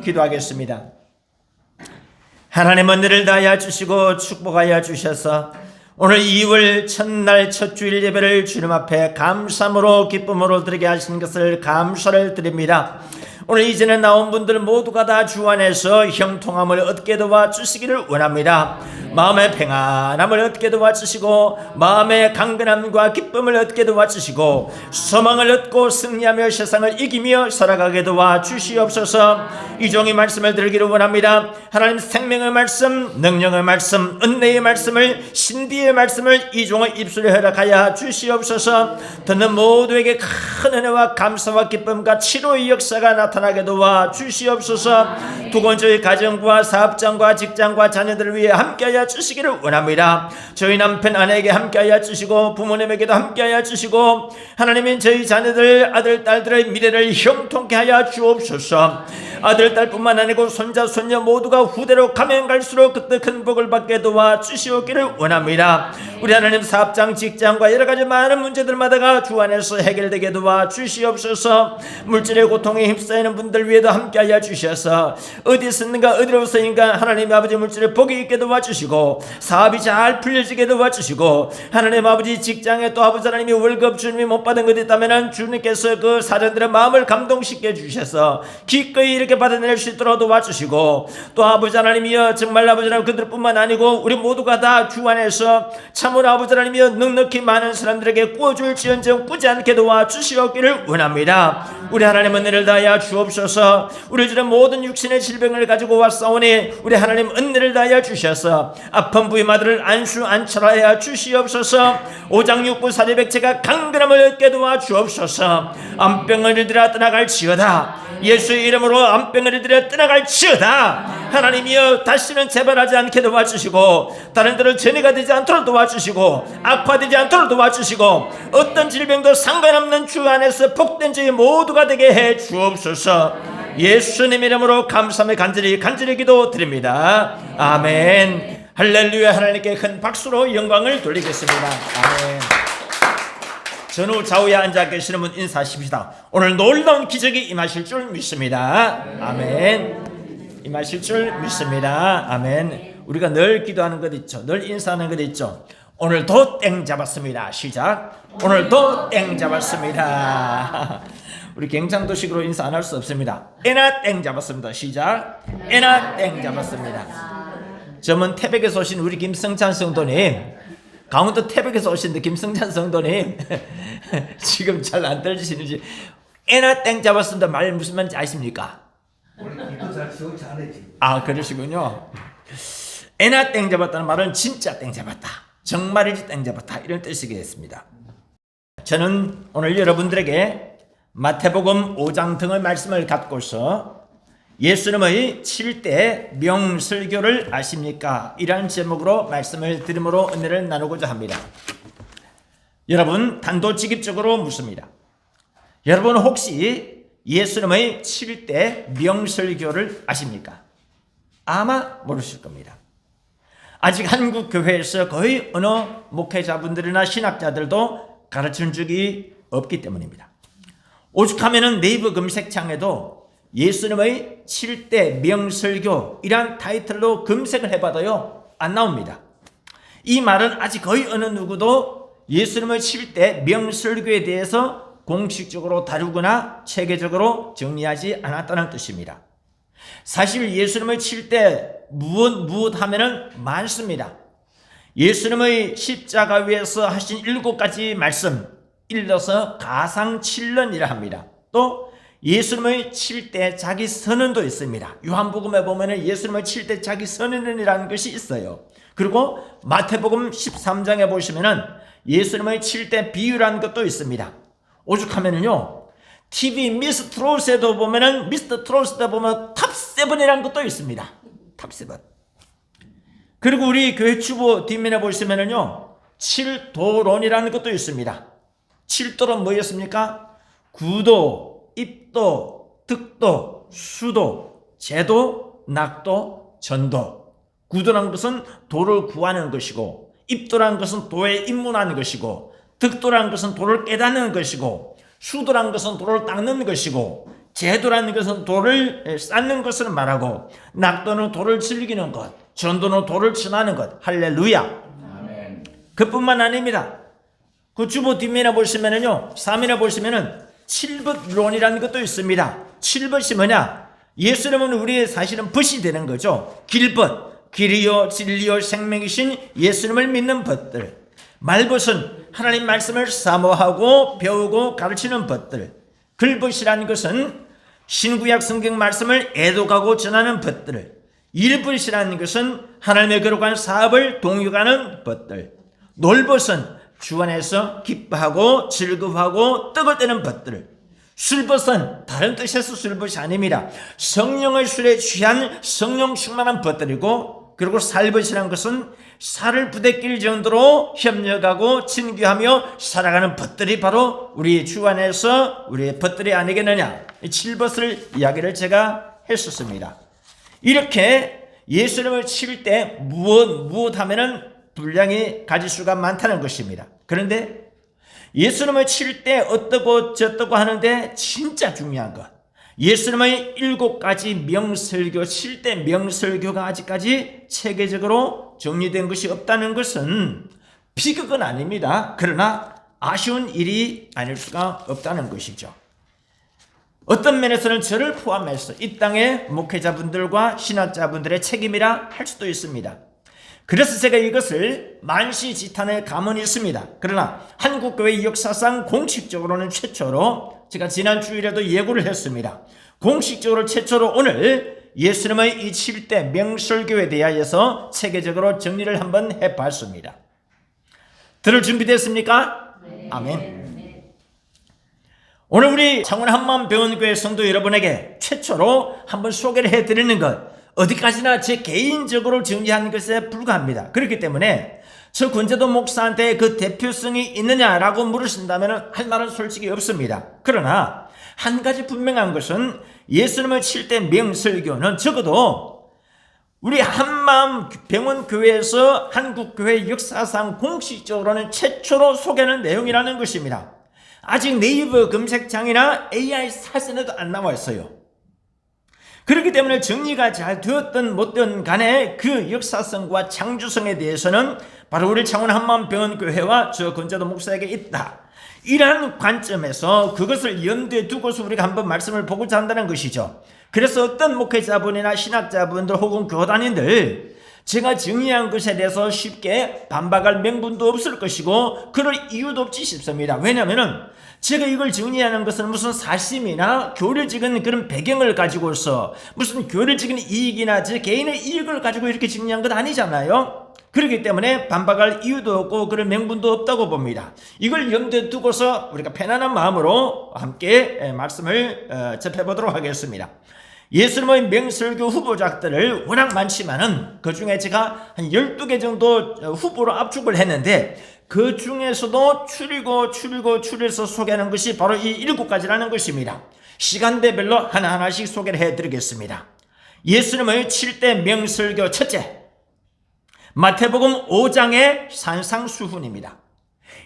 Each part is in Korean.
기도하겠습니다. 하나님 은혜를 다하여 주시고 축복하여 주셔서 오늘 2월 첫날 첫 주일 예배를 주님 앞에 감사함으로 기쁨으로 드리게 하신 것을 감사를 드립니다. 오늘 이전에 나온 분들 모두가 다 주 안에서 형통함을 얻게 도와주시기를 원합니다. 마음의 평안함을 얻게 도와주시고 마음의 강건함과 기쁨을 얻게 도와주시고 소망을 얻고 승리하며 세상을 이기며 살아가게 도와주시옵소서. 이 종의 말씀을 들기를 원합니다. 하나님 생명의 말씀, 능력의 말씀, 은혜의 말씀을, 신비의 말씀을 이 종의 입술에 허락하여 주시옵소서. 듣는 모두에게 큰 은혜와 감사와 기쁨과 치료의 역사가 나타나게 도와주시옵소서. 두건 저희 가정과 사업장과 직장과 자녀들을 위해 함께하여 주시기를 원합니다. 저희 남편 아내에게 함께하여 주시고 부모님에게도 함께하여 주시고 하나님은 저희 자녀들 아들 딸들의 미래를 형통케 하여 주옵소서. 아들 딸뿐만 아니고 손자 손녀 모두가 후대로 가면 갈수록 그때 큰 복을 받게 도와주시옵기를 원합니다. 우리 하나님 사업장 직장과 여러가지 많은 문제들마다가 주 안에서 해결되게 도와주시옵소서. 물질의 고통에 휩싸이는 분들 위에도 함께하여 주셔서 어디 있는가 어디로서인가 하나님 아버지 물질의 복이 있게 도와주시고 사업이 잘 풀려지게 도와주시고 하나님 아버지 직장에 또 아버지 하나님이 월급 주님이 못 받은 것이 있다면 주님께서 그 사람들의 마음을 감동시켜 주셔서 기꺼이 이렇게 받아낼 수 있도록 도와주시고 또 아버지 하나님이여 정말 아버지 하나님 그들뿐만 아니고 우리 모두가 다 주 안에서 참으로 아버지 하나님이여 넉넉히 많은 사람들에게 꾸어줄지언정 꾸지 않게 도와주시옵기를 원합니다. 우리 하나님 은혜를 다하여 주옵소서. 우리 주는 모든 육신의 질병을 가지고 왔사오니 우리 하나님 은혜를 다하여 주셔서 아픈 부위마다를 안수안철하여 주시옵소서. 오장육부 사리백체가 강건함을 얻게 도와주옵소서. 암병을 들어 떠나갈지어다. 예수의 이름으로 암병을 들여 떠나갈지어다. 하나님이여 다시는 재발하지 않게 도와주시고 다른 데로 전이가 되지 않도록 도와주시고 악화되지 않도록 도와주시고 어떤 질병도 상관없는 주 안에서 복된 저희 모두가 되게 해 주옵소서. 예수님 이름으로 감사하며 간절히 기도드립니다. 아멘. 할렐루야. 하나님께 큰 박수로 영광을 돌리겠습니다. 아멘. 전후 좌우에 앉아 계시는 분 인사하십시다. 오늘 놀라운 기적이 임하실 줄 믿습니다. 아멘. 임하실 줄 믿습니다. 아멘. 우리가 늘 기도하는 것 있죠. 늘 인사하는 것 있죠. 오늘도 땡 잡았습니다. 시작. 오늘도 땡 잡았습니다. 우리 경상도식으로 인사 안 할 수 없습니다. 에나 땡 잡았습니다. 시작. 에나 땡 잡았습니다. 저는 태백에서 오신 우리 김성찬 성도님, 강원도 태백에서 오신데 김성찬 성도님 지금 잘 안 들리시는지 에나 땡 잡았습니다 말 무슨 말인지 아십니까? 아 그러시군요. 에나 땡 잡았다는 말은 진짜 땡 잡았다, 정말이지 땡 잡았다 이런 뜻이겠습니다. 저는 오늘 여러분들에게 마태복음 5장 등의 말씀을 갖고서 예수님의 7대 명설교를 아십니까? 이라는 제목으로 말씀을 드림으로 은혜를 나누고자 합니다. 여러분 단도직입적으로 묻습니다. 여러분 혹시 예수님의 7대 명설교를 아십니까? 아마 모르실 겁니다. 아직 한국 교회에서 거의 어느 목회자분들이나 신학자들도 가르친 적이 없기 때문입니다. 오죽하면 네이버 검색창에도 예수님의 7대 명설교 이란 타이틀로 검색을 해봐도요 안 나옵니다. 이 말은 아직 거의 어느 누구도 예수님의 7대 명설교에 대해서 공식적으로 다루거나 체계적으로 정리하지 않았다는 뜻입니다. 사실 예수님의 7대 무엇 하면은 많습니다. 예수님의 십자가 위에서 하신 7가지 말씀 일러서 가상 7론이라 합니다. 또 예수님의 7대 자기 선언도 있습니다. 요한복음에 보면 예수님의 7대 자기 선언이라는 것이 있어요. 그리고 마태복음 13장에 보시면 예수님의 7대 비유라는 것도 있습니다. 오죽하면요 TV 미스터 트롯에도 보면은 미스터 트롯에 보면 탑7이라는 것도 있습니다. 탑7. 그리고 우리 교회 주보 뒷면에 보시면은요 7도론이라는 것도 있습니다. 7도는 뭐였습니까? 구도, 입도, 득도, 수도, 제도, 낙도, 전도. 구도라는 것은 도를 구하는 것이고 입도라는 것은 도에 입문하는 것이고 득도라는 것은 도를 깨닫는 것이고 수도라는 것은 도를 닦는 것이고 제도라는 것은 돌을 쌓는 것을 말하고, 낙도는 돌을 즐기는 것, 전도는 돌을 친하는 것. 할렐루야. 아멘. 그뿐만 아닙니다. 그 주보 뒷면에 보시면은요, 3면에 보시면은 칠벗론이라는 것도 있습니다. 칠벗이 뭐냐? 예수님은 우리의 사실은 벗이 되는 거죠. 길벗, 길이요 진리요 생명이신 예수님을 믿는 벗들. 말벗은 하나님 말씀을 사모하고 배우고 가르치는 벗들. 글벗이라는 것은 신구약 성경 말씀을 애독하고 전하는 벗들. 일벗이라는 것은 하나님의 거룩한 사업을 동역하는 벗들. 놀벗은 주 안에서 기뻐하고 즐거워하고 떡을 떼는 벗들. 술벗은 다른 뜻에서 술벗이 아닙니다. 성령의 술에 취한 성령 충만한 벗들이고, 그리고 살벗이라는 것은 살을 부대낄 정도로 협력하고 친교하며 살아가는 벗들이 바로 우리 주 안에서 우리의 벗들이 아니겠느냐. 이 칠벗을 이야기를 제가 했었습니다. 이렇게 예수님을 칠 때 무엇 하면은 분량이 가지수가 많다는 것입니다. 그런데 예수님을 칠 때 어떠고 저떠고 하는데 진짜 중요한 것, 예수님의 7가지 명설교, 7대 명설교가 아직까지 체계적으로 정리된 것이 없다는 것은 비극은 아닙니다. 그러나 아쉬운 일이 아닐 수가 없다는 것이죠. 어떤 면에서는 저를 포함해서 이 땅의 목회자분들과 신학자분들의 책임이라 할 수도 있습니다. 그래서 제가 이것을 만시지탄의 감언이 있습니다. 그러나 한국교회 역사상 공식적으로는 최초로, 제가 지난 주일에도 예고를 했습니다. 공식적으로 최초로 오늘 예수님의 이 7대 명설교에 대하여서 체계적으로 정리를 한번 해봤습니다. 들을 준비됐습니까? 네. 아멘. 오늘 우리 창원 한마음병원교회 성도 여러분에게 최초로 한번 소개를 해드리는 것, 어디까지나 제 개인적으로 정리하는 것에 불과합니다. 그렇기 때문에 저 권재도 목사한테 그 대표성이 있느냐라고 물으신다면 할 말은 솔직히 없습니다. 그러나 한 가지 분명한 것은 예수님을 7대 명설교는 적어도 우리 한마음병원교회에서 한국교회 역사상 공식적으로는 최초로 소개하는 내용이라는 것입니다. 아직 네이버 검색창이나 AI 사전에도 안 나와 있어요. 그렇기 때문에 정리가 잘 되었든 못되었든 간에 그 역사성과 창조성에 대해서는 바로 우리 창원 한마음병원교회와 저 권재도 목사에게 있다. 이러한 관점에서 그것을 염두에 두고서 우리가 한번 말씀을 보고자 한다는 것이죠. 그래서 어떤 목회자분이나 신학자분들 혹은 교단인들, 제가 정리한 것에 대해서 쉽게 반박할 명분도 없을 것이고 그럴 이유도 없지 싶습니다. 왜냐하면 제가 이걸 정리하는 것은 무슨 사심이나 교리적인 그런 배경을 가지고서 무슨 교리적인 이익이나 제 개인의 이익을 가지고 이렇게 정리한 건 아니잖아요. 그렇기 때문에 반박할 이유도 없고 그런 명분도 없다고 봅니다. 이걸 염두에 두고서 우리가 편안한 마음으로 함께 말씀을 접해보도록 하겠습니다. 예수님의 명설교 후보작들을 워낙 많지만은 그 중에 제가 한 12개 정도 후보로 압축을 했는데 그 중에서도 추려서 소개하는 것이 바로 이 7가지라는 것입니다. 시간대별로 하나하나씩 소개를 해드리겠습니다. 예수님의 7대 명설교 첫째, 마태복음 5장의 산상수훈입니다.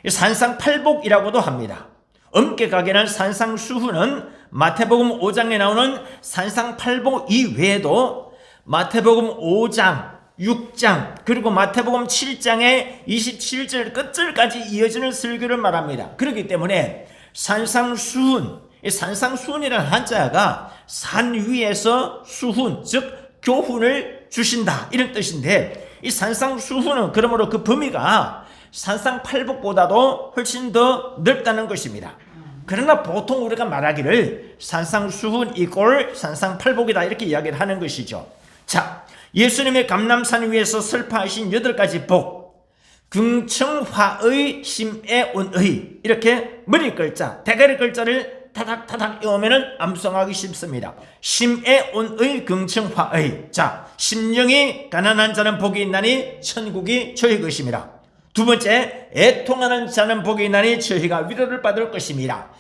산상팔복이라고도 합니다. 엄격하게는 산상수훈은 마태복음 5장에 나오는 산상팔복 이외에도 마태복음 5장, 6장 그리고 마태복음 7장의 27절 끝절까지 이어지는 설교를 말합니다. 그렇기 때문에 산상수훈, 이 산상수훈이라는 한자가 산 위에서 수훈, 즉 교훈을 주신다 이런 뜻인데, 이 산상수훈은 그러므로 그 범위가 산상팔복보다도 훨씬 더 넓다는 것입니다. 그러나 보통 우리가 말하기를 산상수훈 이꼴 산상팔복이다 이렇게 이야기를 하는 것이죠. 자, 예수님의 감람산 위에서 설파하신 8가지 복, 긍청화의 심애온의, 이렇게 머리 글자, 대가리 글자를 타닥타닥 외우면은 암송하기 쉽습니다. 심애온의 긍청화의. 자, 심령이 가난한 자는 복이 있나니 천국이 저희 것입니다. 두 번째, 애통하는 자는 복이 있나니 저희가 위로를 받을 것입니다.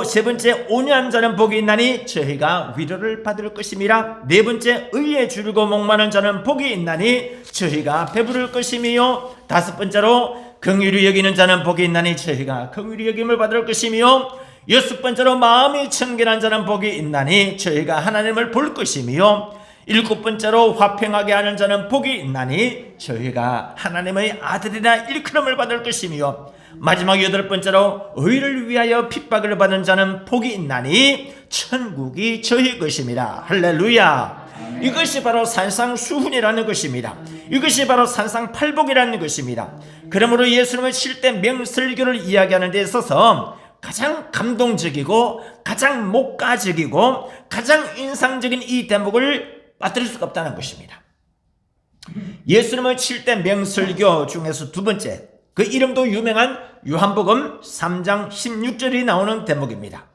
세 번째, 온유한 자는 복이 있나니 저희가 위로를 받을 것입니다. 네 번째, 의에 줄이고 목마른 자는 복이 있나니 저희가 배부를 것이며, 다섯 번째로 긍휼히 여기는 자는 복이 있나니 저희가 긍휼히 여김을 받을 것이며, 여섯 번째로 마음이 청결한 자는 복이 있나니 저희가 하나님을 볼 것이며 일곱 번째로 화평하게 하는 자는 복이 있나니 저희가 하나님의 아들이나 일컬음을 받을 것이며 마지막 여덟 번째로 의를 위하여 핍박을 받는 자는 복이 있나니 천국이 저희 것입니다. 할렐루야. 이것이 바로 산상수훈이라는 것입니다. 이것이 바로 산상팔복이라는 것입니다. 그러므로 예수님을 7대 명설교를 이야기하는 데 있어서 가장 감동적이고 가장 목가적이고 가장 인상적인 이 대목을 빠뜨릴 수가 없다는 것입니다. 예수님의 7대 명설교 중에서 두 번째, 그 이름도 유명한 요한복음 3장 16절이 나오는 대목입니다.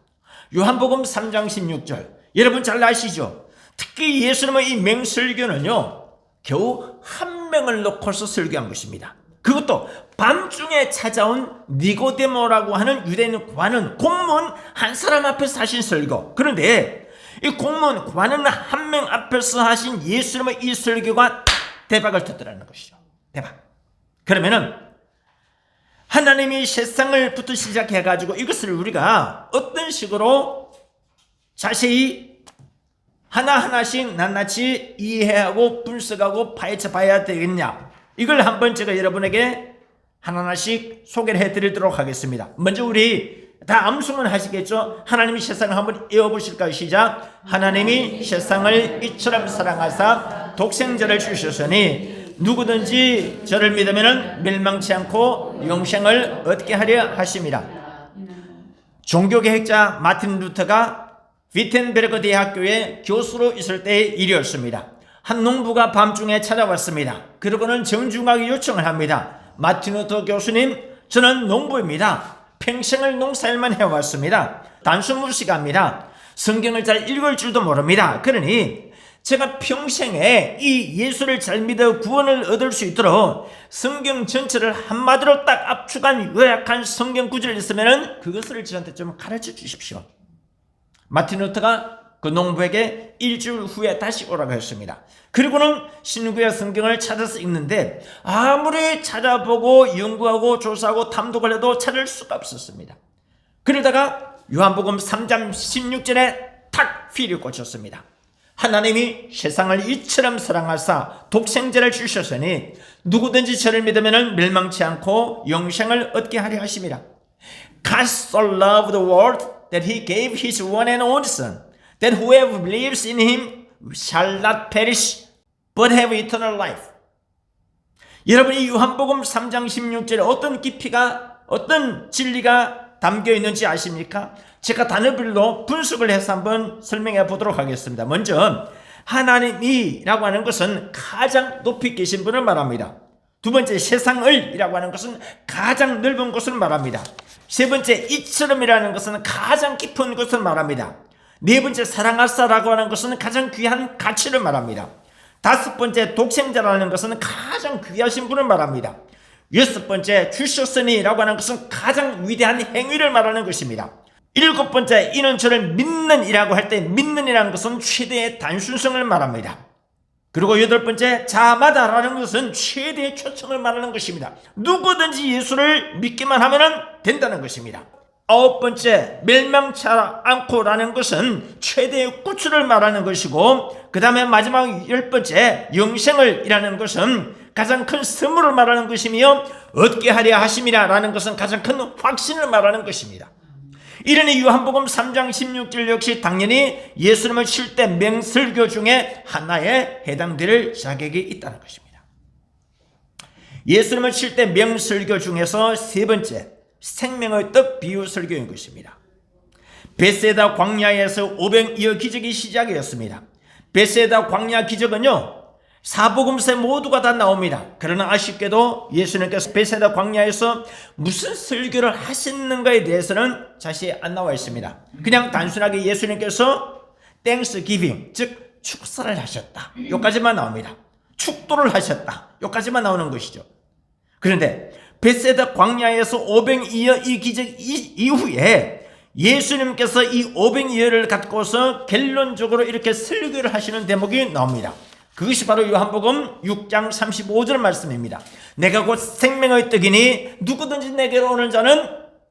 요한복음 3장 16절, 여러분 잘 아시죠? 특히 예수님의 이 명설교는요, 겨우 한 명을 놓고서 설교한 것입니다. 그것도 밤중에 찾아온 니고데모라고 하는 유대인 관은, 공무원 한 사람 앞에서 하신 설교. 그런데 이 공무원 관은 한 명 앞에서 하신 예수님의 이 설교가 대박을 터뜨리는 것이죠. 대박. 그러면은 하나님이 세상을부터 시작해가지고 이것을 우리가 어떤 식으로 자세히 하나하나씩 낱낱이 이해하고 분석하고 파헤쳐 봐야 되겠냐, 이걸 한번 제가 여러분에게 하나하나씩 소개를 해드리도록 하겠습니다. 먼저 우리 다 암송은 하시겠죠? 하나님이 세상을 한번 이어보실까요? 시작. 하나님이 세상을 이처럼 사랑하사 독생자를 주셨으니 누구든지 저를 믿으면 멸망치 않고 영생을 얻게 하려 하심이라. 종교개혁자 마틴 루터가 위텐베르그 대학교에 교수로 있을 때의 일이었습니다. 한 농부가 밤중에 찾아왔습니다. 그러고는 정중하게 요청을 합니다. 마틴 루터 교수님, 저는 농부입니다. 평생을 농사일만 해왔습니다. 단순 무식합니다. 성경을 잘 읽을 줄도 모릅니다. 그러니 제가 평생에 이 예수를 잘 믿어 구원을 얻을 수 있도록 성경 전체를 한마디로 딱 압축한 요약한 성경 구절이 있으면 그것을 저한테 좀 가르쳐 주십시오. 마틴 루터가 그 농부에게 일주일 후에 다시 오라고 했습니다. 그리고는 신구약 성경을 찾아서 읽는데 아무리 찾아보고 연구하고 조사하고 탐독을 해도 찾을 수가 없었습니다. 그러다가 요한복음 3장 16절에 탁 휘를 꽂혔습니다. 하나님이 세상을 이처럼 사랑하사 독생자를 주셨으니 누구든지 저를 믿으면 멸망치 않고 영생을 얻게 하려 하심이라. God so loved the world that he gave his one and only son, that whoever believes in him shall not perish but have eternal life. 여러분, 이 요한복음 3장 16절에 어떤 깊이가, 어떤 진리가 담겨 있는지 아십니까? 제가 단어별로 분석을 해서 한번 설명해 보도록 하겠습니다. 먼저 하나님이라고 하는 것은 가장 높이 계신 분을 말합니다. 두 번째, 세상을 이라고 하는 것은 가장 넓은 곳을 말합니다. 세 번째, 이처럼이라는 것은 가장 깊은 곳을 말합니다. 네 번째, 사랑하사라고 하는 것은 가장 귀한 가치를 말합니다. 다섯 번째, 독생자라는 것은 가장 귀하신 분을 말합니다. 여섯 번째, 주셨으니라고 하는 것은 가장 위대한 행위를 말하는 것입니다. 일곱 번째, 이는 저를 믿는 이라고 할 때 믿는이라는 것은 최대의 단순성을 말합니다. 그리고 여덟 번째, 자마다라는 것은 최대의 초청을 말하는 것입니다. 누구든지 예수를 믿기만 하면 된다는 것입니다. 아홉 번째, 멸망치 않고라는 것은 최대의 구출을 말하는 것이고, 그 다음에 마지막 열 번째, 영생을 이라는 것은 가장 큰 선물을 말하는 것이며, 얻게 하려 하심이라 라는 것은 가장 큰 확신을 말하는 것입니다. 이러니 요한복음 3장 16절 역시 당연히 예수님을 7대 명설교 중에 하나에 해당될 자격이 있다는 것입니다. 예수님을 7대 명설교 중에서 세 번째, 생명의 떡 비유 설교인 것입니다. 베세다 광야에서 오병이어 기적이 시작이었습니다. 베세다 광야 기적은요, 사복음서에 모두가 다 나옵니다. 그러나 아쉽게도 예수님께서 베세다 광야에서 무슨 설교를 하셨는가에 대해서는 자세히 안 나와 있습니다. 그냥 단순하게 예수님께서 땡스기빙, 즉 축사를 하셨다, 여기까지만 나옵니다. 축도를 하셨다, 여기까지만 나오는 것이죠. 그런데 베세다 광야에서 오병이어 이 기적 이후에 예수님께서 이 오병이어를 갖고서 결론적으로 이렇게 설교를 하시는 대목이 나옵니다. 그것이 바로 요한복음 6장 35절 말씀입니다. 내가 곧 생명의 떡이니 누구든지 내게로 오는 자는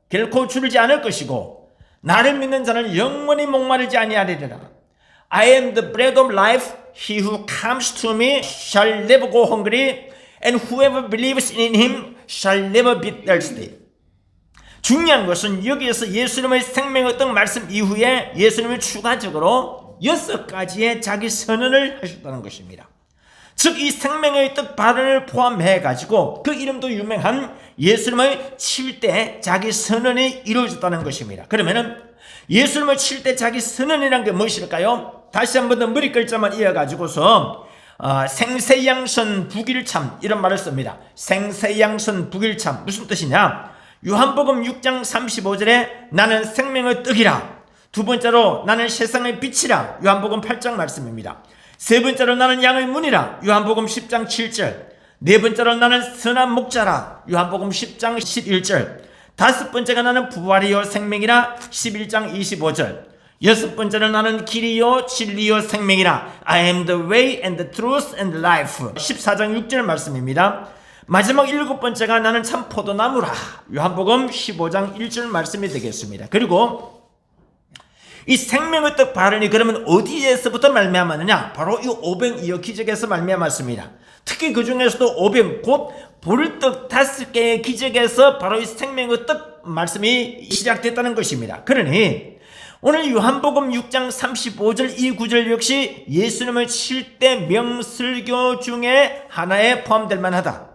결코 줄지 않을 것이고 나를 믿는 자는 영원히 목마르지 아니하리라. I am the bread of life. He who comes to me shall never go hungry, and whoever believes in him shall never be thirsty. 중요한 것은 여기에서 예수님의 생명의 떡 말씀 이후에 예수님이 추가적으로 6가지의 자기 선언을 하셨다는 것입니다. 즉 이 생명의 떡 발언을 포함해 가지고 그 이름도 유명한 예수님의 7대 자기 선언이 이루어졌다는 것입니다. 그러면은 예수님의 7대 자기 선언이란 게 무엇일까요? 다시 한 번 더 머리 글자만 이어가지고서 생세양선 북일참 이런 말을 씁니다. 생세양선 북일참 무슨 뜻이냐? 요한복음 6장 35절에 나는 생명의 떡이라, 두 번째로 나는 세상의 빛이라, 요한복음 8장 말씀입니다. 세 번째로 나는 양의 문이라, 요한복음 10장 7절. 네 번째로 나는 선한 목자라, 요한복음 10장 11절. 다섯 번째가 나는 부활이요 생명이라, 11장 25절. 여섯 번째는 나는 길이요 진리요 생명이라, I am the way and the truth and life, 14장 6절 말씀입니다. 마지막 일곱 번째가 나는 참 포도나무라, 요한복음 15장 1절 말씀이 되겠습니다. 그리고 이 생명의 떡 발언이 그러면 어디에서부터 말미암았느냐? 바로 이 오병이어 기적에서 말미암았습니다. 특히 그 중에서도 오병 곧 보리떡 5개의 기적에서 바로 이 생명의 떡 말씀이 시작됐다는 것입니다. 그러니 오늘 요한복음 6장 35절 이 구절 역시 예수님의 7대 명설교 중에 하나에 포함될 만하다.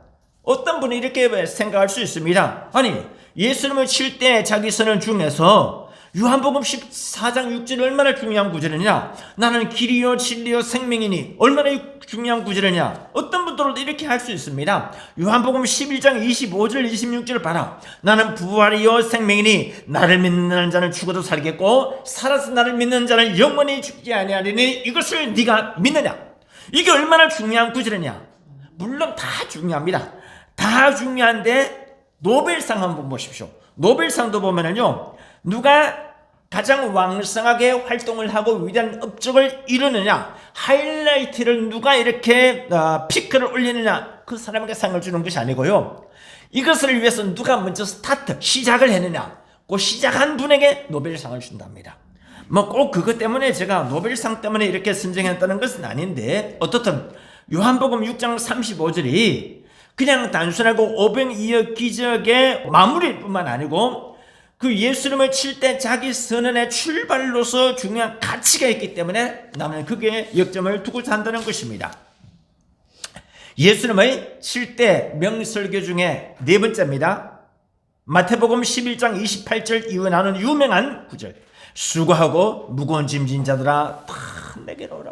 어떤 분이 이렇게 생각할 수 있습니다. 아니 예수님의 7대 자기 선언 중에서 요한복음 14장 6절이 얼마나 중요한 구절이냐? 나는 길이요 진리요 생명이니 얼마나 중요한 구절이냐? 어떤 분들도 이렇게 할 수 있습니다. 요한복음 11장 25절 26절 봐라. 나는 부활이요 생명이니 나를 믿는 자는 죽어도 살겠고 살아서 나를 믿는 자는 영원히 죽지 아니하리니 이것을 네가 믿느냐? 이게 얼마나 중요한 구절이냐? 물론 다 중요합니다. 다 중요한데 노벨상 한번 보십시오. 노벨상도 보면은요, 누가 가장 왕성하게 활동을 하고 위대한 업적을 이루느냐, 하이라이트를 누가 이렇게 피크를 올리느냐, 그 사람에게 상을 주는 것이 아니고요, 이것을 위해서 누가 먼저 시작을 했느냐, 그 시작한 분에게 노벨상을 준답니다. 뭐 꼭 그것 때문에 제가 노벨상 때문에 이렇게 선정했다는 것은 아닌데, 어떻든 요한복음 6장 35절이 그냥 단순하고 오병이어 기적의 마무리일 뿐만 아니고 그 예수님의 7대 자기 선언의 출발로서 중요한 가치가 있기 때문에 나는 그게 역점을 두고 산다는 것입니다. 예수님의 7대 명설교 중에 네 번째입니다. 마태복음 11장 28절 이후에 나오는 유명한 구절, 수고하고 무거운 짐진 자들아 다 내게로 오라.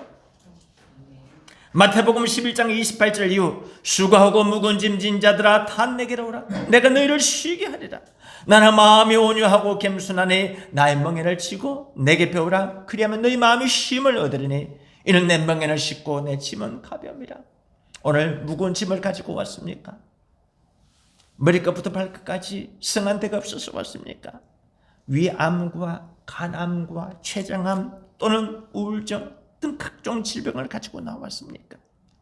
마태복음 11장 28절 이후 수고하고 무거운 짐진 자들아 다 내게로 오라. 내가 너희를 쉬게 하리라. 나는 마음이 온유하고 겸손하니 나의 멍에를 지고 내게 배우라. 그리하면 너희 마음이 쉼을 얻으리니 이는 내 멍에를 싣고 내 짐은 가벼움이라. 오늘 무거운 짐을 가지고 왔습니까? 머리끝부터 발끝까지 성한 데가 없어서 왔습니까? 위암과 간암과 췌장암 또는 우울증 등 각종 질병을 가지고 나왔습니까?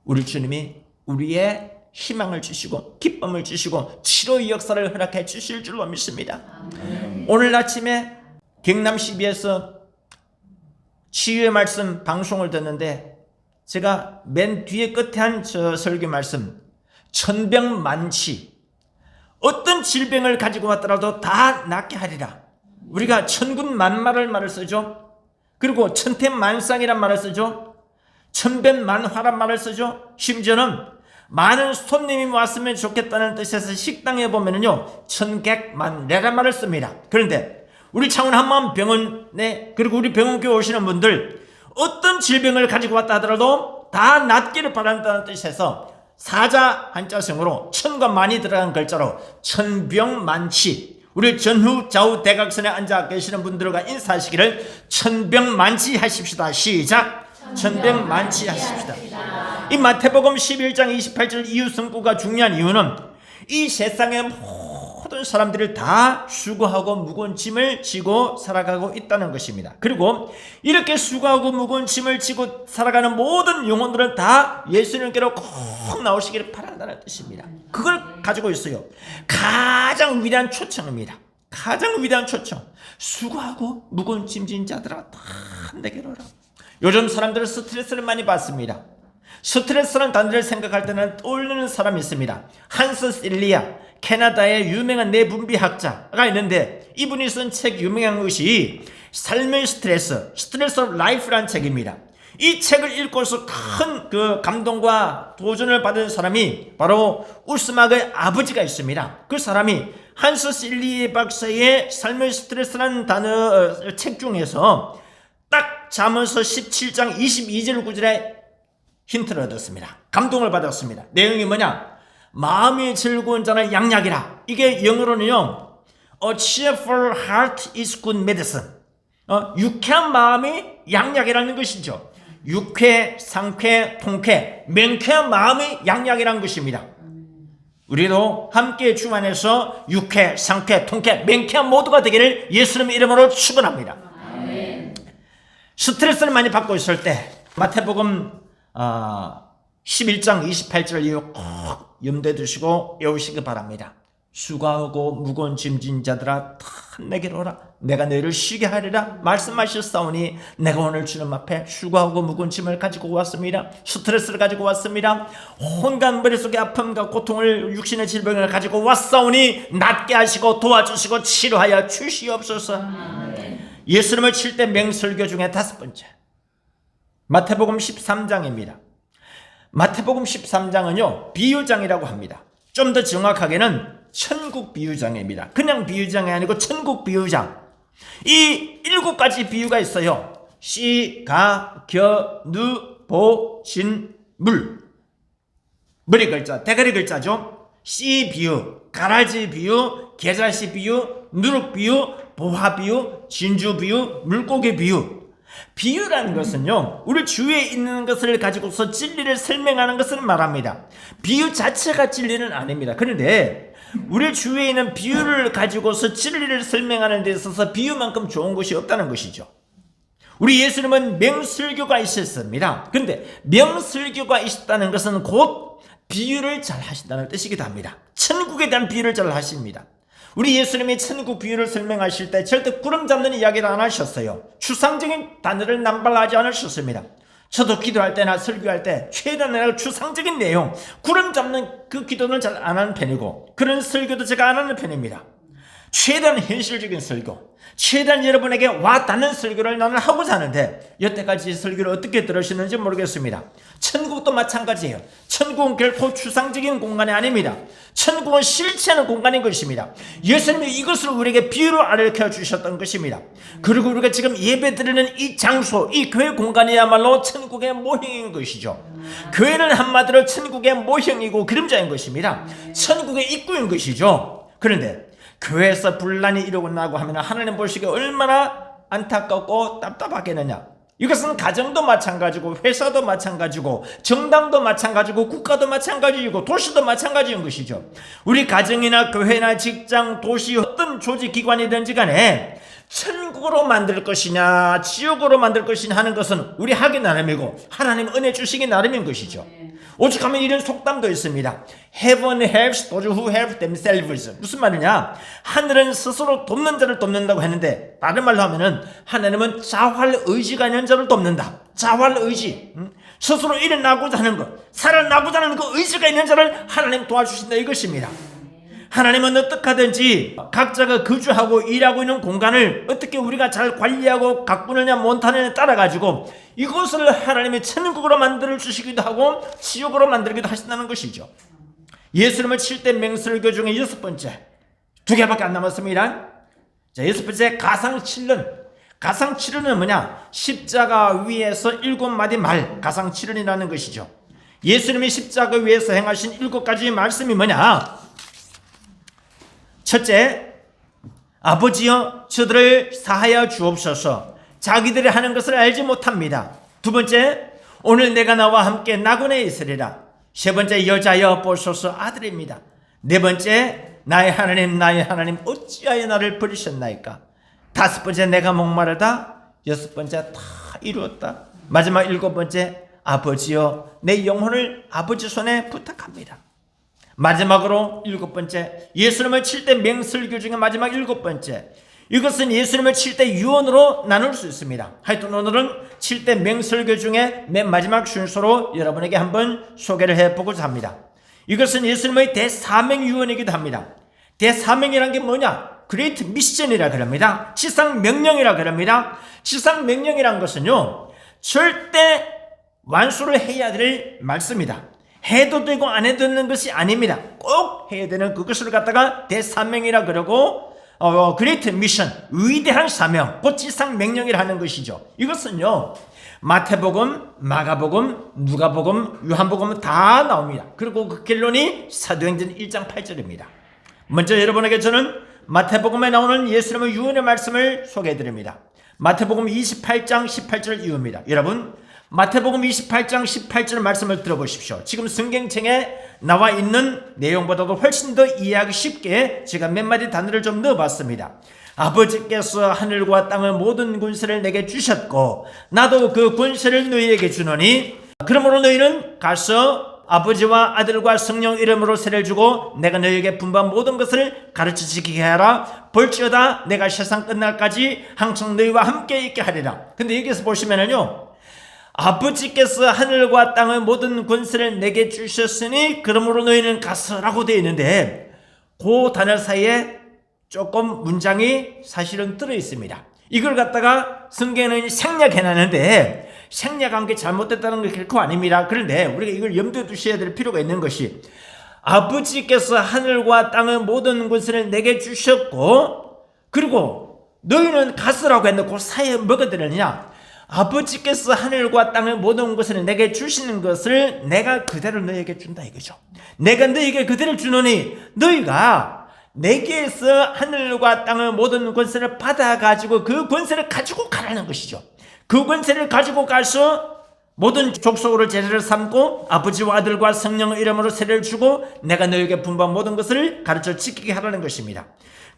우리 주님이 우리의 희망을 주시고 기쁨을 주시고 치료의 역사를 허락해 주실 줄로 믿습니다. 오늘 아침에 경남 CB에서 치유의 말씀 방송을 듣는데 제가 맨 뒤에 끝에 한 저 설교 말씀, 천병만치, 어떤 질병을 가지고 왔더라도 다 낫게 하리라. 우리가 천군만마를 말을 쓰죠. 그리고 천태만상이란 말을 쓰죠. 천변만화란 말을 쓰죠. 심지어는 많은 손님이 왔으면 좋겠다는 뜻에서 식당에 보면은요, 천객만례란 말을 씁니다. 그런데 우리 창원 한마음병원에, 그리고 우리 병원교회 오시는 분들 어떤 질병을 가지고 왔다 하더라도 다 낫기를 바란다는 뜻에서 사자 한자성으로 천과 만이 들어간 글자로 천병만치, 우리 전후 좌우 대각선에 앉아 계시는 분들과 인사하시기를 천병만치 하십시다. 시작. 천병만치 하십시다. 이 마태복음 11장 28절 이유성구가 중요한 이유는 이 세상의 모든 사람들이 다 수고하고 무거운 짐을 지고 살아가고 있다는 것입니다. 그리고 이렇게 수고하고 무거운 짐을 지고 살아가는 모든 영혼들은 다 예수님께로 꼭 나오시기를 바란다는 뜻입니다. 그걸 가지고 있어요. 가장 위대한 초청입니다. 가장 위대한 초청. 수고하고 무거운 짐진 자들아 다 내게로 오라. 요즘 사람들은 스트레스를 많이 받습니다. 스트레스라는 단어를 생각할 때는 떠오르는 사람이 있습니다. 한스 실리아, 캐나다의 유명한 내분비학자가 있는데 이분이 쓴 책 유명한 것이 삶의 스트레스 오브 라이프라는 책입니다. 이 책을 읽고서 큰 그 감동과 도전을 받은 사람이 바로 우스막의 아버지가 있습니다. 그 사람이 한스 실리아 박사의 삶의 스트레스라는 단어 책 중에서 딱 잠언서 17장 22절 구절에 힌트를 얻었습니다. 감동을 받았습니다. 내용이 뭐냐? 마음이 즐거운 자는 양약이라. 이게 영어로는요, A cheerful heart is good medicine. 유쾌한 마음이 양약이라는 것이죠. 유쾌, 상쾌, 통쾌, 명쾌한 마음이 양약이라는 것입니다. 우리도 함께 주 안에서 유쾌, 상쾌, 통쾌, 명쾌한 모두가 되기를 예수님의 이름으로 축원합니다. 스트레스를 많이 받고 있을 때 마태복음 11장 28절 이후 꼭 염두에 두시고 외우시기 바랍니다. 수고하고 무거운 짐진 자들아 다 내게로 오라. 내가 너희를 쉬게 하리라 말씀하셨사오니 내가 오늘 주님 앞에 수고하고 무거운 짐을 가지고 왔습니다. 스트레스를 가지고 왔습니다. 온갖 머릿속의 아픔과 고통을 육신의 질병을 가지고 왔사오니 낫게 하시고 도와주시고 치료하여 주시옵소서. 예수님을 칠 때 맹설교 중에 5번째 마태복음 13장입니다. 마태복음 13장은요 비유장이라고 합니다. 좀 더 정확하게는 천국 비유장입니다. 그냥 비유장이 아니고 천국 비유장. 이 7가지 비유가 있어요. 시, 가, 겨, 누, 보, 진, 물. 머리 글자, 대가리 글자죠. 씨 비유, 가라지 비유, 계자씨 비유, 누룩 비유, 보화 비유, 진주 비유, 물고기 비유. 비유라는 것은요, 우리 주위에 있는 것을 가지고서 진리를 설명하는 것을 말합니다. 비유 자체가 진리는 아닙니다. 그런데 우리 주위에 있는 비유를 가지고서 진리를 설명하는 데 있어서 비유만큼 좋은 것이 없다는 것이죠. 우리 예수님은 명설교가 있었습니다. 그런데 명설교가 있었다는 것은 곧 비유를 잘 하신다는 뜻이기도 합니다. 천국에 대한 비유를 잘 하십니다. 우리 예수님이 천국 비유를 설명하실 때 절대 구름 잡는 이야기를 안 하셨어요. 추상적인 단어를 남발하지 않으셨습니다. 저도 기도할 때나 설교할 때 최대한 추상적인 내용, 구름 잡는 그 기도는 잘 안 하는 편이고 그런 설교도 제가 안 하는 편입니다. 최대한 현실적인 설교, 최대한 여러분에게 와닿는 설교를 나는 하고자 하는데 여태까지 설교를 어떻게 들으시는지 모르겠습니다. 천국도 마찬가지예요. 천국은 결코 추상적인 공간이 아닙니다. 천국은 실체하는 공간인 것입니다. 예수님이 이것을 우리에게 비유로 알려 주셨던 것입니다. 그리고 우리가 지금 예배드리는 이 장소, 이 교회 공간이야말로 천국의 모형인 것이죠. 교회는 한마디로 천국의 모형이고 그림자인 것입니다. 천국의 입구인 것이죠. 그런데 교회에서 분란이 일어나고 하면 하나님 보시기에 얼마나 안타깝고 답답하겠느냐. 이것은 가정도 마찬가지고 회사도 마찬가지고 정당도 마찬가지고 국가도 마찬가지이고 도시도 마찬가지인 것이죠. 우리 가정이나 교회나 직장, 도시 어떤 조직기관이든지 간에 천국으로 만들 것이냐 지옥으로 만들 것이냐 하는 것은 우리 하기 나름이고 하나님 은혜 주시기 나름인 것이죠. 오직 하면 이런 속담도 있습니다. Heaven helps those who help themselves. 무슨 말이냐? 하늘은 스스로 돕는 자를 돕는다고 했는데 다른 말로 하면은 하나님은 자활 의지가 있는 자를 돕는다. 자활 의지. 스스로 일어나고자 하는 것, 살아나고자 하는 그 의지가 있는 자를 하나님 도와주신다 이것입니다. 하나님은 어떻게 하든지 각자가 거주하고 일하고 있는 공간을 어떻게 우리가 잘 관리하고 가꾸느냐 못하느냐에 따라 가지고 이것을 하나님의 천국으로 만들어 주시기도 하고 지옥으로 만들기도 하신다는 것이죠. 예수님을 칠 때 맹설교 중에 6번째 2개밖에 안 남았습니다. 자, 6번째 가상칠륜. 가상칠륜은 뭐냐? 십자가 위에서 7마디 말, 가상칠륜이라는 것이죠. 예수님이 십자가 위에서 행하신 7가지 말씀이 뭐냐? 첫째, 아버지여 저들을 사하여 주옵소서. 자기들이 하는 것을 알지 못합니다. 2번째, 오늘 내가 나와 함께 나그네에 있으리라. 3번째, 여자여 보소서 아들입니다. 4번째, 나의 하나님 어찌하여 나를 버리셨나이까. 5번째, 내가 목마르다. 6번째, 다 이루었다. 마지막 7번째, 아버지여 내 영혼을 아버지 손에 부탁합니다. 마지막으로 7번째, 예수님을 칠 때 맹설교 중에 마지막 7번째, 이것은 예수님을 칠 때 유언으로 나눌 수 있습니다. 하여튼 오늘은 칠 때 맹설교 중에 맨 마지막 순서로 여러분에게 한번 소개를 해보고자 합니다. 이것은 예수님의 대사명 유언이기도 합니다. 대사명이란 게 뭐냐? 그레이트 미션이라 그럽니다. 지상 명령이라 그럽니다. 지상 명령이란 것은요, 절대 완수를 해야 될 말씀이다. 해도 되고 안 해도 되는 것이 아닙니다. 꼭 해야 되는 그것을 갖다가 대사명이라 그러고, 그레이트 미션, 위대한 사명, 곧 지상 명령이라 하는 것이죠. 이것은요, 마태복음, 마가복음, 누가복음, 요한복음 다 나옵니다. 그리고 그 결론이 사도행전 1장 8절입니다. 먼저 여러분에게 저는 마태복음에 나오는 예수님의 유언의 말씀을 소개해드립니다. 마태복음 28장 18절 이유입니다. 여러분, 마태복음 28장 18절 말씀을 들어보십시오. 지금 성경책에 나와 있는 내용보다도 훨씬 더 이해하기 쉽게 제가 몇 마디 단어를 좀 넣어봤습니다. 아버지께서 하늘과 땅의 모든 권세를 내게 주셨고 나도 그 권세를 너희에게 주노니 그러므로 너희는 가서 아버지와 아들과 성령 이름으로 세례를 주고 내가 너희에게 분부한 모든 것을 가르쳐 지키게 하라. 볼지어다 내가 세상 끝날까지 항상 너희와 함께 있게 하리라. 근데 여기서 보시면은요, 아버지께서 하늘과 땅의 모든 권세를 내게 주셨으니 그러므로 너희는 가서라고 되어 있는데 그 단어 사이에 조금 문장이 사실은 들어있습니다. 이걸 갖다가 성경에는 생략해놨는데 생략한 게 잘못됐다는 게 결코 아닙니다. 그런데 우리가 이걸 염두에 두셔야 될 필요가 있는 것이, 아버지께서 하늘과 땅의 모든 권세를 내게 주셨고 그리고 너희는 가서라고 했는데 그 사이에 뭐가 들었냐? 아버지께서 하늘과 땅의 모든 것을 내게 주시는 것을 내가 그대로 너희에게 준다 이거죠. 내가 너희에게 그대로 주노니 너희가 내게서 하늘과 땅의 모든 권세를 받아가지고 그 권세를 가지고 가라는 것이죠. 그 권세를 가지고 가서 모든 족속으로 제자를 삼고 아버지와 아들과 성령의 이름으로 세례를 주고 내가 너희에게 분부한 모든 것을 가르쳐 지키게 하라는 것입니다.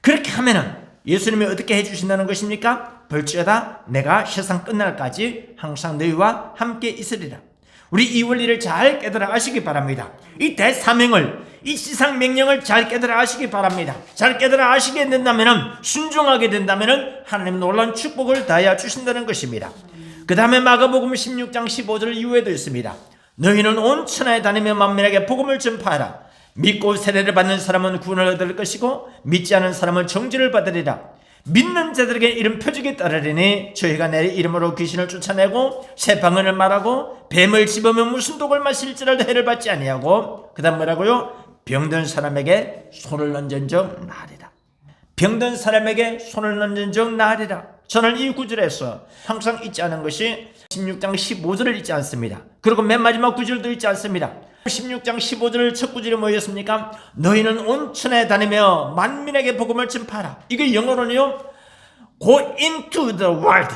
그렇게 하면은 예수님이 어떻게 해주신다는 것입니까? 볼지어다 내가 세상 끝날까지 항상 너희와 함께 있으리라. 우리 이 원리를 잘 깨달아 아시기 바랍니다. 이 대사명을, 이 지상 명령을 잘 깨달아 아시기 바랍니다. 잘 깨달아 아시게 된다면, 순종하게 된다면 하나님 놀라운 축복을 다하여 주신다는 것입니다. 그 다음에 마가복음 16장 15절 이후에도 있습니다. 너희는 온 천하에 다니며 만민에게 복음을 전파하라. 믿고 세례를 받는 사람은 구원을 얻을 것이고 믿지 않은 사람은 정죄를 받으리라. 믿는 자들에게 이런 표적이 따르리니 저희가 내 이름으로 귀신을 쫓아내고 새 방언을 말하고 뱀을 집으면 무슨 독을 마실지라도 해를 받지 아니하고, 그 다음 뭐라고요? 병든 사람에게 손을 얹은 적 나으리라. 병든 사람에게 손을 얹은 적 나으리라. 저는 이 구절에서 항상 잊지 않은 것이 16장 15절을 잊지 않습니다. 그리고 맨 마지막 구절도 잊지 않습니다. 16장 15절 첫 구절이 뭐였습니까? 너희는 온 천하에 다니며 만민에게 복음을 전파하라. 이게 영어로는요, Go into the world.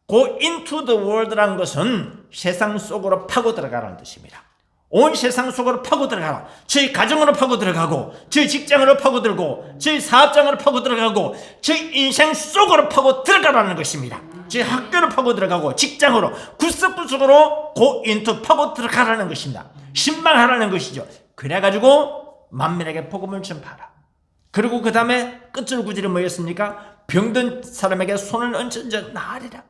Go into the world라는 것은 세상 속으로 파고 들어가라는 뜻입니다. 온 세상 속으로 파고 들어가라. 저희 가정으로 파고 들어가고, 저희 직장으로 파고 들고, 저희 사업장으로 파고 들어가고, 저희 인생 속으로 파고 들어가라는 것입니다. 저희 학교로 파고 들어가고, 직장으로 구석구석으로 go into 파고 들어가라는 것입니다. 신방하라는 것이죠. 그래가지고 만민에게 복음을 전파하라. 그리고 그 다음에 끝줄 구절이 뭐였습니까? 병든 사람에게 손을 얹은 적 나으리라.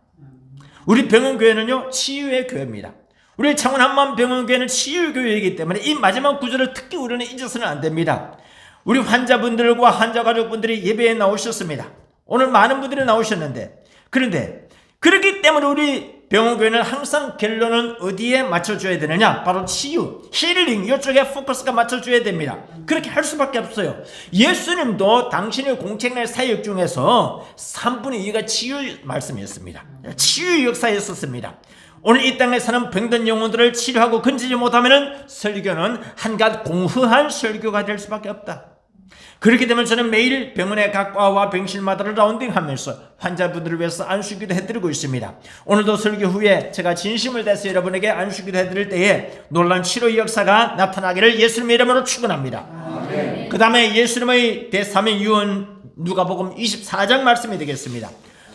우리 병원교회는요, 치유의 교회입니다. 우리 창원 한마음병원교회는 치유교회이기 때문에 이 마지막 구절을 특히 우리는 잊어서는 안 됩니다. 우리 환자분들과 환자 가족분들이 예배에 나오셨습니다. 오늘 많은 분들이 나오셨는데, 그런데 그렇기 때문에 우리 병원교회는 항상 결론은 어디에 맞춰줘야 되느냐? 바로 치유, 힐링, 이쪽에 포커스가 맞춰줘야 됩니다. 그렇게 할 수밖에 없어요. 예수님도 당신의 공생애 사역 중에서 3분의 2가 치유 말씀이었습니다. 치유 역사였었습니다. 오늘 이 땅에 사는 병든 영혼들을 치료하고 건지지 못하면 설교는 한갓 공허한 설교가 될 수밖에 없다. 그렇게 되면 저는 매일 병원의 각 과와 병실마다를 라운딩하면서 환자분들을 위해서 안수기도 해드리고 있습니다. 오늘도 설교 후에 제가 진심을 다해서 여러분에게 안수기도 해드릴 때에 놀라운 치료 역사가 나타나기를 예수님의 이름으로 축원합니다. 그 다음에 예수님의 대사명 유언 누가복음 24장 말씀이 되겠습니다.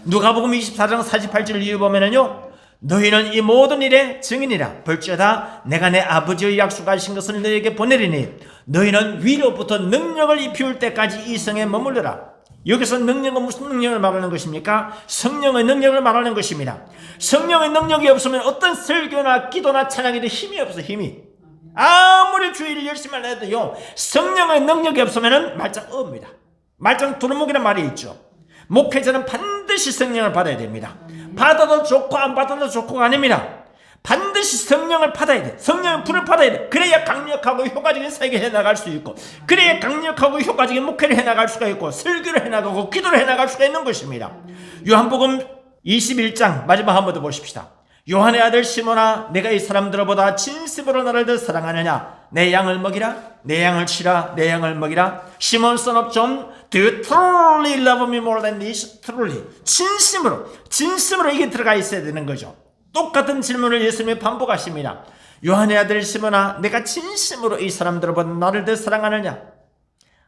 누가복음 24장 48절 이후 보면은요, 너희는 이 모든 일의 증인이라. 볼지어다 내가 내 아버지의 약속하신 것을 너희에게 보내리니 너희는 위로부터 능력을 입히울 때까지 이 성에 머물러라. 여기서 능력은 무슨 능력을 말하는 것입니까? 성령의 능력을 말하는 것입니다. 성령의 능력이 없으면 어떤 설교나 기도나 찬양에도 힘이 없어. 힘이 아무리 주의를 열심히 해도요, 성령의 능력이 없으면 말짱 없습니다. 말짱 두루묵이라는 말이 있죠. 목회자는 반드시 성령을 받아야 됩니다. 받아도 좋고 안 받아도 좋고가 아닙니다. 반드시 성령을 받아야 돼. 성령의 불을 받아야 돼. 그래야 강력하고 효과적인 사역을 해나갈 수 있고, 그래야 강력하고 효과적인 목회를 해나갈 수가 있고, 설교를 해나가고 기도를 해나갈 수가 있는 것입니다. 요한복음 21장 마지막 한 번 더 보십시다. 요한의 아들 시몬아, 내가 이 사람들보다 진심으로 나를 더 사랑하느냐? 내 양을 먹이라. 내 양을 치라. 내 양을 먹이라. 시몬 son of John, do you truly love me more than this? truly. 진심으로 이게 들어가 있어야 되는 거죠. 똑같은 질문을 예수님이 반복하십니다. 요한의 아들 시몬아, 내가 진심으로 이 사람들보다 나를 더 사랑하느냐?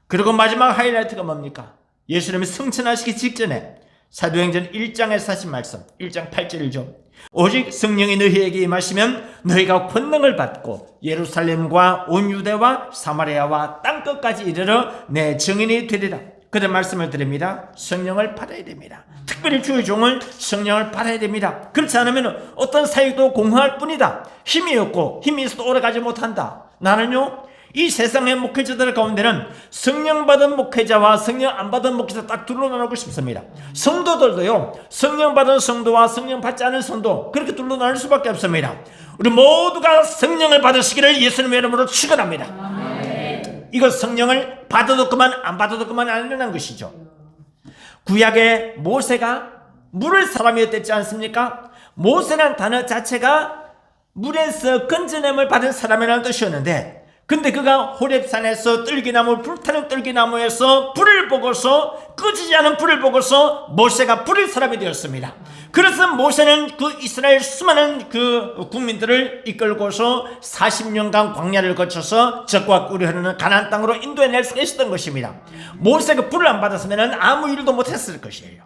그리고 마지막 하이라이트가 뭡니까? 예수님이 승천하시기 직전에 사도행전 1장에서 하신 말씀, 1장 8절이죠. 오직 성령이 너희에게 임하시면 너희가 권능을 받고 예루살렘과 온 유대와 사마리아와 땅끝까지 이르러 내 증인이 되리라. 그런 말씀을 드립니다. 성령을 받아야 됩니다. 특별히 주의 종은 성령을 받아야 됩니다. 그렇지 않으면 어떤 사역도 공허할 뿐이다. 힘이 없고 힘이 있어도 오래가지 못한다. 나는요, 이 세상의 목회자들 가운데는 성령 받은 목회자와 성령 안 받은 목회자 딱 둘로 나누고 싶습니다. 성도들도요, 성령 받은 성도와 성령 받지 않은 성도, 그렇게 둘로 나눌 수밖에 없습니다. 우리 모두가 성령을 받으시기를 예수님의 이름으로 축원합니다. 아멘. 이거 성령을 받아도 그만 안 받아도 그만 아니라는 것이죠. 구약의 모세가 물을 사람이었댔지 않습니까? 모세라는 단어 자체가 물에서 건져냄을 받은 사람이라는 뜻이었는데, 근데 그가 호렙산에서 뜰기나무, 불타는 뜰기나무에서 불을 보고서, 꺼지지 않은 불을 보고서 모세가 불을 사람이 되었습니다. 그래서 모세는 그 이스라엘 수많은 그 국민들을 이끌고서 40년간 광야를 거쳐서 적과 꿀이 흐르는 가나안 땅으로 인도해낼 수가 있었던 것입니다. 모세가 불을 안 받았으면 아무 일도 못했을 것이에요.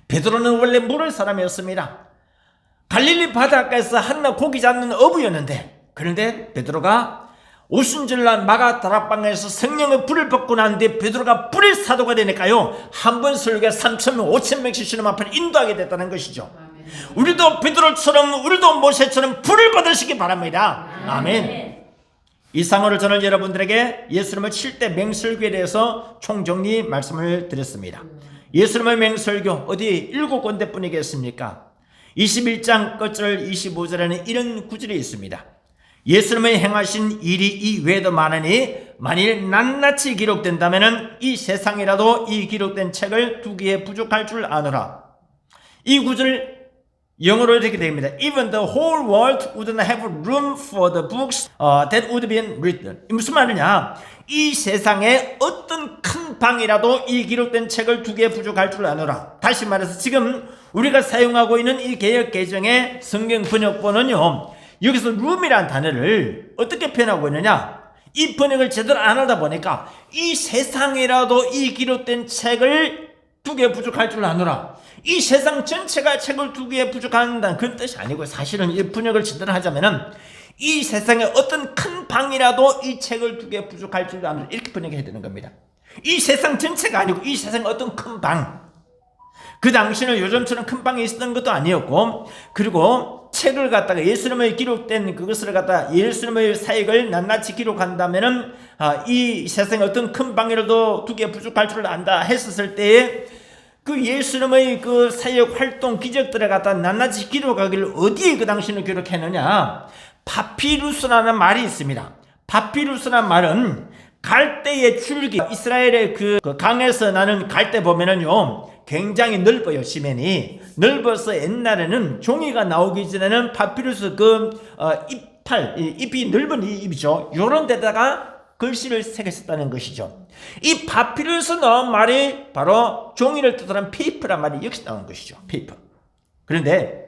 베드로는 원래 물을 사람이었습니다. 갈릴리 바닷가에서 한낱 고기 잡는 어부였는데, 그런데 베드로가 오순절날 마가 다락방에서 성령의 불을 받고 난 뒤에 베드로가 불의 사도가 되니까요, 한 번 설교에 3,000명 5,000명씩 주님 앞에 인도하게 됐다는 것이죠. 아멘. 우리도 베드로처럼, 우리도 모세처럼 불을 받으시기 바랍니다. 아멘. 아멘. 이상으로 저는 여러분들에게 예수님을 7대 맹설교에 대해서 총정리 말씀을 드렸습니다. 예수님의 맹설교 어디 7군데 뿐이겠습니까? 21장 끝절 25절에는 이런 구절이 있습니다. 예수님의 행하신 일이 이외에도 많으니 만일 낱낱이 기록된다면 이 세상이라도 이 기록된 책을 두기에 부족할 줄 아노라. 이 구절 영어로 이렇게 됩니다. Even the whole world wouldn't have room for the books that would be written. 무슨 말이냐? 이 세상에 어떤 큰 방이라도 이 기록된 책을 두기에 부족할 줄 아노라. 다시 말해서 지금 우리가 사용하고 있는 이 개역 개정의 성경 번역본은요, 여기서 룸이라는 단어를 어떻게 표현하고 있느냐? 이 번역을 제대로 안 하다 보니까 이 세상이라도 이 기록된 책을 두기에 부족할 줄 아노라. 이 세상 전체가 책을 두기에 부족한다는 그런 뜻이 아니고, 사실은 이 번역을 제대로 하자면은 이 세상에 어떤 큰 방이라도 이 책을 두기에 부족할 줄 아노라, 이렇게 번역해야 되는 겁니다. 이 세상 전체가 아니고 이 세상에 어떤 큰 방, 그 당시는 요즘처럼 큰 방이 있었던 것도 아니었고, 그리고 책을 갖다가 예수님의 기록된 그것을 갖다 예수님의 사역을 낱낱이 기록한다면은 이 세상에 어떤 큰 방이라도 두기에 부족할 줄 안다 했었을 때에 그 예수님의 그 사역 활동 기적들을 갖다 낱낱이 기록하기를 어디에 그 당시는 기록했느냐? 파피루스라는 말이 있습니다. 파피루스라는 말은 갈대의 줄기, 이스라엘의 그 강에서 나는 갈대 보면은요, 굉장히 넓어요. 지면이 넓어서 옛날에는 종이가 나오기 전에는 파피루스 잎이 넓은 이 잎이죠. 요런 데다가 글씨를 새겼었다는 것이죠. 이 파피루스 나온 말이 바로 종이를 뜻하는 페이퍼란 말이 역시 나온 것이죠. 페이퍼. 그런데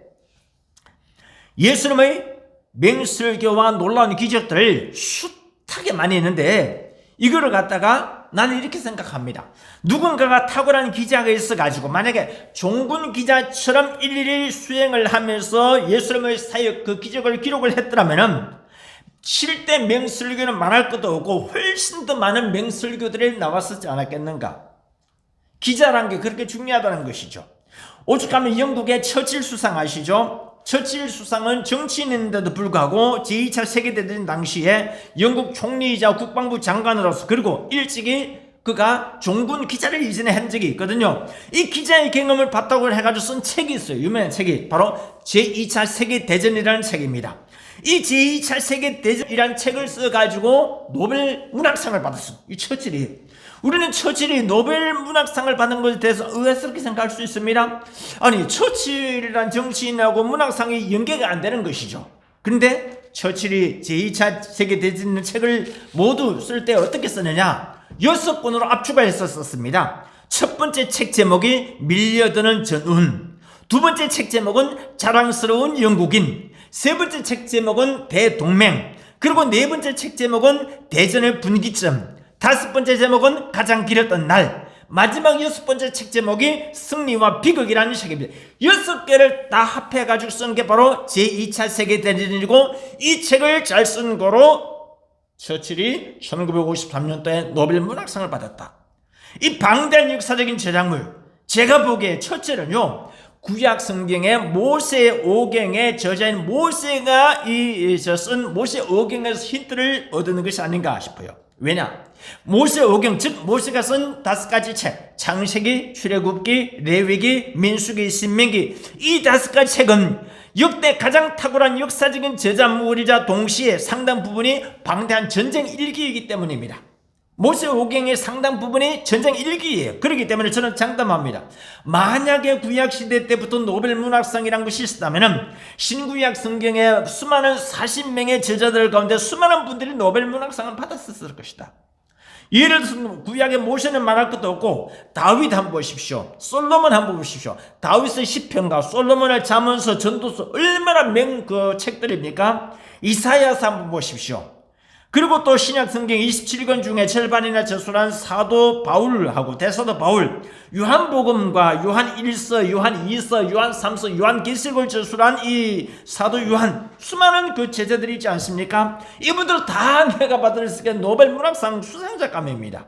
예수님의 맹설교와 놀라운 기적들을 숱하게 많이 했는데, 이거를 갖다가 나는 이렇게 생각합니다. 누군가가 탁월한 기자가 있어가지고 만약에 종군 기자처럼 일일이 수행을 하면서 예수님의 사역 그 기적을 기록을 했더라면은 7대 맹설교는 말할 것도 없고 훨씬 더 많은 맹설교들이 나왔었지 않았겠는가. 기자란 게 그렇게 중요하다는 것이죠. 오죽하면 영국의 처칠 수상 아시죠? 처칠 수상은 정치인인데도 불구하고 제2차 세계대전 당시에 영국 총리이자 국방부 장관으로서 그리고 일찍이 그가 종군 기자를 이전에 한 적이 있거든요. 이 기자의 경험을 바탕으로 해가지고 쓴 책이 있어요. 유명한 책이 바로 제2차 세계대전이라는 책입니다. 이 제2차 세계대전이라는 책을 써가지고 노벨 문학상을 받았어요. 이 처칠이. 우리는 처칠이 노벨 문학상을 받은 것에 대해서 의아스럽게 생각할 수 있습니다. 아니 처칠이란 정치인하고 문학상이 연계가 안 되는 것이죠. 그런데 처칠이 제2차 세계대전 책을 모두 쓸 때 어떻게 썼느냐, 6권으로 압축을 해서 썼습니다. 첫 번째 책 제목이 밀려드는 전운, 두 번째 책 제목은 자랑스러운 영국인, 세 번째 책 제목은 대동맹, 그리고 네 번째 책 제목은 대전의 분기점, 다섯 번째 제목은 가장 길었던 날, 마지막 여섯 번째 책 제목이 승리와 비극이라는 책입니다. 6개를 다 합해가지고 쓴 게 바로 제2차 세계대전이고, 이 책을 잘 쓴 거로 처칠이 1953년도에 노벨 문학상을 받았다. 이 방대한 역사적인 저작물, 제가 보기에 처칠은요 구약 성경의 모세 오경의 저자인 모세가 쓴 모세 오경에서 힌트를 얻는 것이 아닌가 싶어요. 왜냐? 모세 오경, 즉 모세가 쓴 5가지 책, 창세기, 출애굽기, 레위기, 민수기, 신명기, 이 5가지 책은 역대 가장 탁월한 역사적인 저작물이자 동시에 상당 부분이 방대한 전쟁 일기이기 때문입니다. 모세 오경의 상당 부분이 전쟁 일기예요. 그렇기 때문에 저는 장담합니다. 만약에 구약시대 때부터 노벨 문학상이란 것이 있었다면 신구약 성경의 수많은 40명의 저자들 가운데 수많은 분들이 노벨 문학상을 받았을 것이다. 예를 들어서 구약의 모세는 말할 것도 없고 다윗 한번 보십시오. 솔로몬 한번 보십시오. 다윗의 시편과 솔로몬의 잠언서, 전도서 얼마나 책들입니까? 이사야서 한번 보십시오. 그리고 또 신약 성경 27권 중에 절반이나 저술한 사도 바울하고 대사도 바울, 요한복음과 요한 1서, 요한 2서, 요한 3서, 요한 계시록을 저술한 이 사도 요한, 수많은 그 제자들이 있지 않습니까? 이분들 다 내가 받을 수 있는 노벨 문학상 수상작감입니다.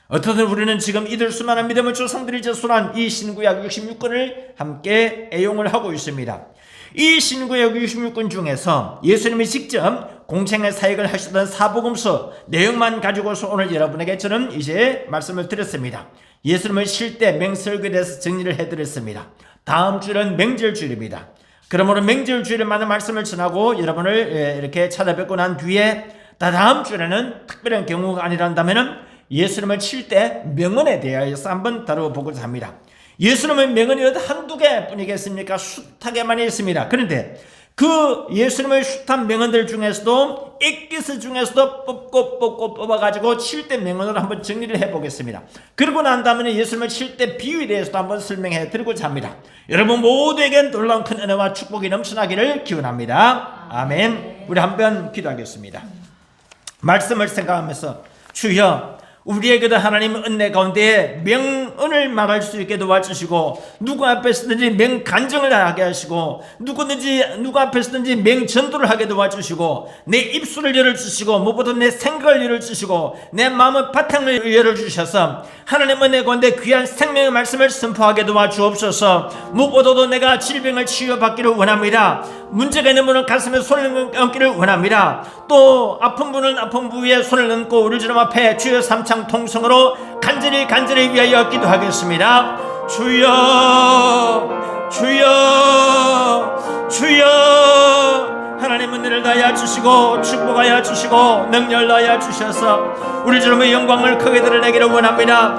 어떻든 우리는 지금 이들 수많은 믿음의 조상들이 저술한 이 신구약 66권을 함께 애용을 하고 있습니다. 이 신구약 66권 중에서 예수님이 직접 공생의 사역을 하시던 사복음서 내용만 가지고서 오늘 여러분에게 저는 이제 말씀을 드렸습니다. 예수님의 실대 맹설교에 대해서 정리를 해드렸습니다. 다음 주는 맹절주일입니다. 그러므로 맹절주일에 많은 말씀을 전하고 여러분을 이렇게 찾아뵙고 난 뒤에 다음 주에는 특별한 경우가 아니란다면 예수님을 칠 때 명언에 대하여서 한번 다뤄보고자 합니다. 예수님의 명언이 한두 개뿐이겠습니까? 숱하게 많이 있습니다. 그런데 그 예수님의 숱한 명언들 중에서도 엑기스 중에서도 뽑고 뽑아가지고 7대 명언으로 한번 정리를 해보겠습니다. 그러고 난 다음에 예수님의 7대 비유에 대해서도 한번 설명해 드리고자 합니다. 여러분 모두에게 놀라운 큰 은혜와 축복이 넘쳐나기를 기원합니다. 아멘. 우리 한번 기도하겠습니다. 말씀을 생각하면서 주여, 우리에게도 하나님 은혜 가운데 명언을 말할 수 있게 도와주시고 누구 앞에서든지 맹간증을 하게 하시고 누구 앞에서든지 맹전도를 하게 도와주시고 내 입술을 열어주시고 무엇보다 내 생각을 열어주시고 내 마음의 바탕을 열어주셔서 하나님 은혜 가운데 귀한 생명의 말씀을 선포하게 도와주옵소서. 무엇보다도 내가 질병을 치유받기를 원합니다. 문제가 있는 분은 가슴에 손을 얹기를 원합니다. 또 아픈 분은 아픈 부위에 손을 얹고 우리 주님 앞에 주여 삼창 통성으로 간절히 위하여 기도하겠습니다. 주여 주여 주여, 하나님 은혜를 다하여 주시고 축복하여 주시고 능력을 다하여 주셔서 우리 주님의 영광을 크게 드러내기를 원합니다.